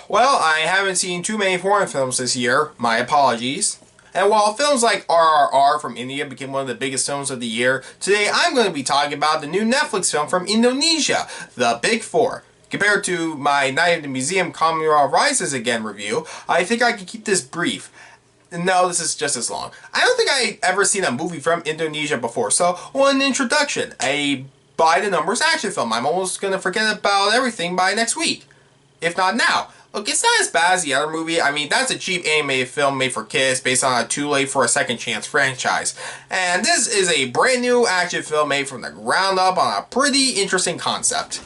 Well, I haven't seen too many foreign films this year. My apologies. And while films like RRR from India became one of the biggest films of the year, today I'm going to be talking about the new Netflix film from Indonesia, The Big Four. Compared to my Night at the Museum Kamera Rises Again review, I think I can keep this brief. No, this is just as long. I don't think I've ever seen a movie from Indonesia before, so one introduction. A by-the-numbers action film. I'm almost going to forget about everything by next week. If not now. Look, it's not as bad as the other movie. I mean, that's a cheap animated film made for kids based on a Too Late for a Second Chance franchise. And this is a brand new action film made from the ground up on a pretty interesting concept.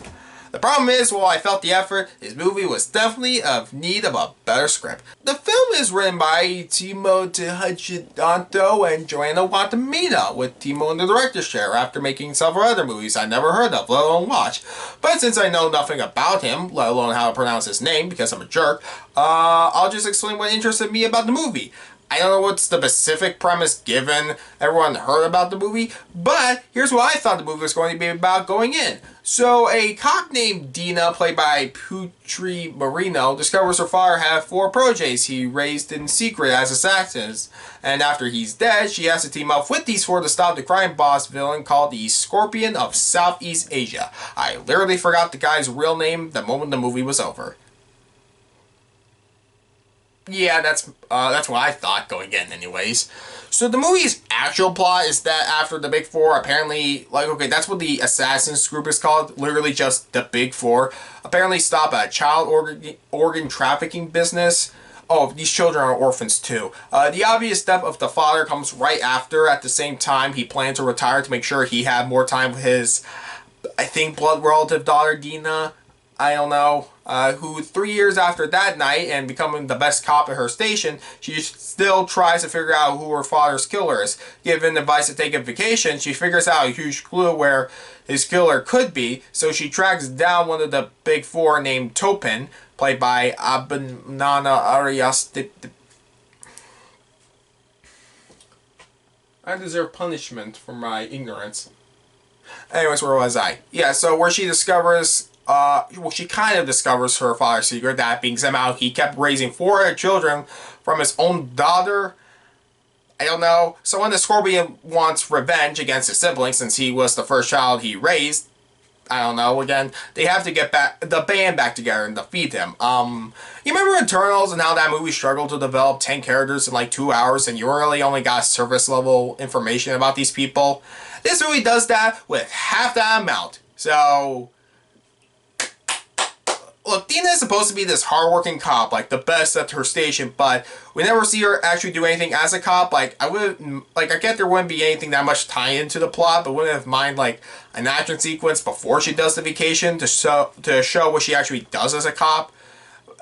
The problem is, while I felt the effort, this movie was definitely of need of a better script. The film is written by Timo Tjahjanto and Joanna Watamina, with Timo in the director's chair after making several other movies I never heard of, let alone watch. But since I know nothing about him, let alone how to pronounce his name, because I'm a jerk, I'll just explain what interested me about the movie. I don't know what's the specific premise given everyone heard about the movie, but here's what I thought the movie was going to be about going in. So, a cop named Dina, played by Putri Marino, discovers her father had 4 proteges he raised in secret as assassins. And after he's dead, she has to team up with these 4 to stop the crime boss villain called the Scorpion of Southeast Asia. I literally forgot the guy's real name the moment the movie was over. Yeah, that's what I thought going in anyways. So the movie's actual plot is that after the Big Four, apparently, okay, that's what the Assassins group is called, literally just the Big Four, apparently stop a child organ trafficking business. Oh, these children are orphans too. The obvious step of the father comes right after. At the same time, he planned to retire to make sure he had more time with his, I think, blood relative daughter, Dina. I don't know, who 3 years after that night and becoming the best cop at her station, she still tries to figure out who her father's killer is. Given advice to take a vacation, she figures out a huge clue where his killer could be, so she tracks down one of the Big Four named Topan, played by Abimana Aryasatya. I deserve punishment for my ignorance. Anyways, where was I? Yeah, so where she discovers... well, she kind of discovers her father's secret, that being somehow he kept raising 4 children from his own daughter. I don't know. So when the Scorpion wants revenge against his siblings, since he was the first child he raised, I don't know, again, they have to get the band back together and defeat him. You remember Eternals and how that movie struggled to develop 10 characters in like 2 hours and you really only got surface level information about these people? This movie does that with half that amount. So... look, Dina is supposed to be this hardworking cop, like the best at her station, but we never see her actually do anything as a cop. Like, I get there wouldn't be anything that much tie into the plot, but wouldn't have mind like an action sequence before she does the vacation to show what she actually does as a cop.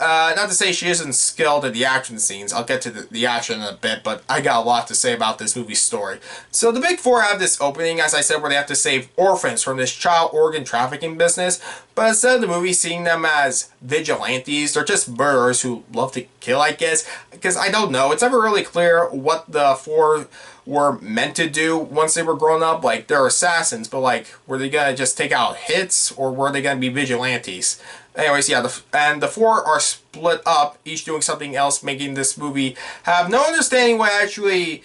Not to say she isn't skilled at the action scenes. I'll get to the action in a bit, but I got a lot to say about this movie's story. So the Big Four have this opening, as I said, where they have to save orphans from this child organ trafficking business. But instead of the movie seeing them as vigilantes, they're just murderers who love to kill, I guess. Because I don't know. It's never really clear what the 4 were meant to do once they were grown up. Like, they're assassins, but like, were they gonna just take out hits, or were they gonna be vigilantes? Anyways, yeah, the 4 are split up, each doing something else, making this movie have no understanding what actually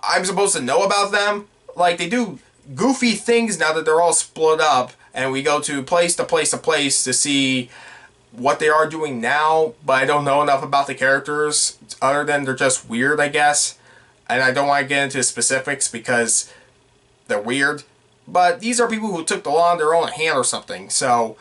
I'm supposed to know about them. Like, they do goofy things now that they're all split up, and we go to place to place to place to see what they are doing now, but I don't know enough about the characters, other than they're just weird, I guess. And I don't want to get into specifics because they're weird. But these are people who took the law in their own hand or something, so...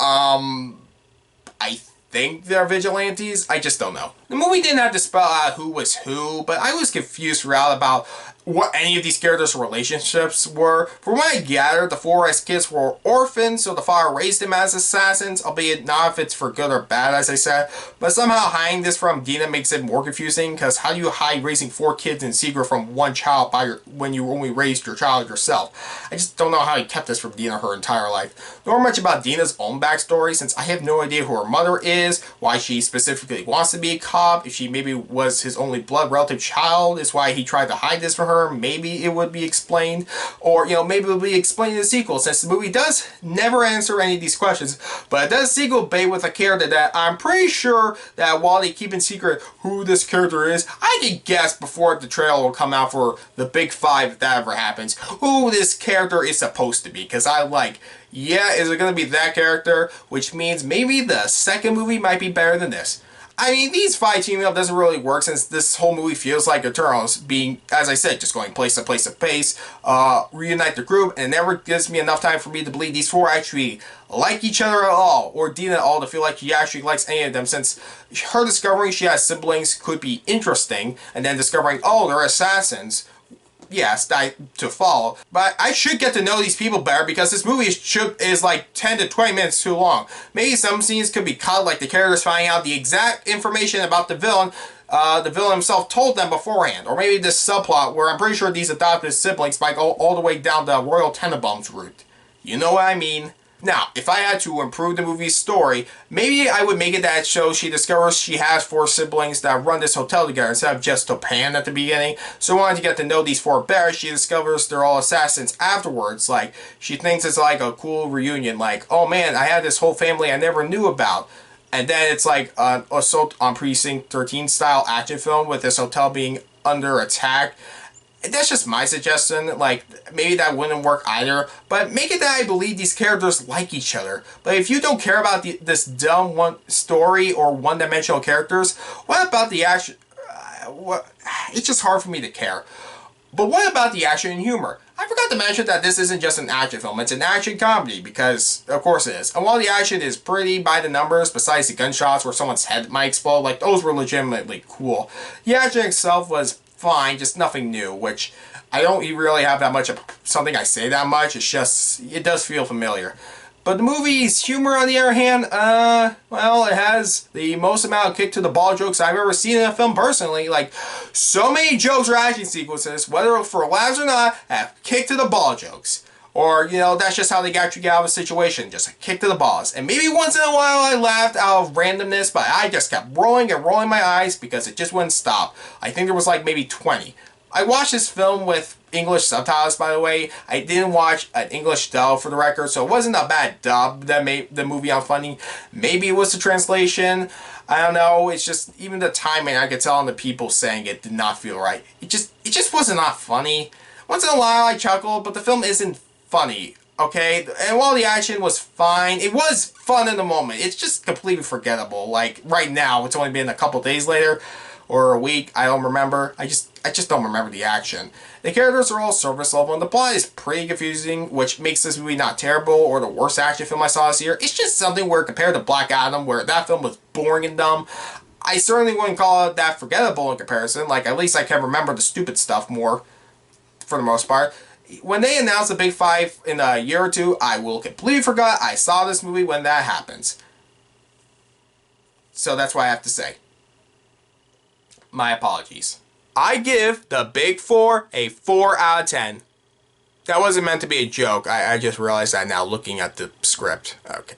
I think they're vigilantes. I just don't know. The movie didn't have to spell out who was who, but I was confused throughout about what any of these characters' relationships were. From what I gathered, the 4 as kids were orphans, so the father raised them as assassins, albeit not if it's for good or bad, as I said. But somehow hiding this from Dina makes it more confusing, because how do you hide raising 4 kids in secret from one child when you only raised your child yourself? I just don't know how he kept this from Dina her entire life. Nor much about Dina's own backstory, since I have no idea who her mother is, why she specifically wants to be a cop, top. If she maybe was his only blood relative child, is why he tried to hide this from her. Maybe it would be explained. Or, maybe it would be explained in the sequel, since the movie does never answer any of these questions. But it does sequel bait with a character that I'm pretty sure that while they keep in secret who this character is, I can guess before the trailer will come out for the big 5, if that ever happens, who this character is supposed to be. Because yeah, is it going to be that character? Which means maybe the second movie might be better than this. I mean, these 5 teaming up doesn't really work, since this whole movie feels like Eternals being, as I said, just going place to place to place, reunite the group, and it never gives me enough time for me to believe these 4 actually like each other at all, or Dina at all, to feel like she actually likes any of them, since her discovering she has siblings could be interesting, and then discovering, oh, they're assassins. Yes, to follow. But I should get to know these people better, because this movie is like 10 to 20 minutes too long. Maybe some scenes could be cut, like the characters finding out the exact information about the villain himself told them beforehand. Or maybe this subplot where I'm pretty sure these adopted siblings might go all the way down the Royal Tenenbaums route. You know what I mean? Now, if I had to improve the movie's story, maybe I would make it that it shows she discovers she has 4 siblings that run this hotel together instead of just Topan at the beginning. So wanting to get to know these 4 better, she discovers they're all assassins afterwards. Like, she thinks it's like a cool reunion. Like, oh man, I had this whole family I never knew about. And then it's like an Assault on Precinct 13 style action film with this hotel being under attack. That's just my suggestion. Like, maybe that wouldn't work either. But make it that I believe these characters like each other. But if you don't care about this dumb story or one-dimensional characters, what about the action? It's just hard for me to care. But what about the action and humor? I forgot to mention that this isn't just an action film. It's an action comedy, because of course it is. And while the action is pretty by the numbers, besides the gunshots where someone's head might explode, like those were legitimately cool. The action itself was fine, just nothing new, which I don't really have that much of something I say that much. It's just, it does feel familiar. But the movie's humor, on the other hand, well, it has the most amount of kick to the ball jokes I've ever seen in a film personally. Like, so many jokes or action sequences, whether for laughs or not, have kick to the ball jokes. Or, that's just how they got you out of a situation. Just a kick to the balls. And maybe once in a while I laughed out of randomness, but I just kept rolling and rolling my eyes because it just wouldn't stop. I think there was like maybe 20. I watched this film with English subtitles, by the way. I didn't watch an English dub, for the record, so it wasn't a bad dub that made the movie unfunny. Maybe it was the translation. I don't know. It's just, even the timing, I could tell on the people saying it did not feel right. It just was not funny. Once in a while I chuckled, but the film isn't funny, okay? And while the action was fine, it was fun in the moment. It's just completely forgettable. Like, right now, it's only been a couple days later, or a week, I don't remember. I just don't remember the action. The characters are all surface level, and the plot is pretty confusing, which makes this movie not terrible, or the worst action film I saw this year. It's just something where, compared to Black Adam, where that film was boring and dumb, I certainly wouldn't call it that forgettable in comparison. Like, at least I can remember the stupid stuff more, for the most part. When they announce the big 5 in a year or two, I will completely forget I saw this movie when that happens. So that's what I have to say. My apologies. I give the big 4 a 4 out of 10. That wasn't meant to be a joke. I just realized that now looking at the script. Okay.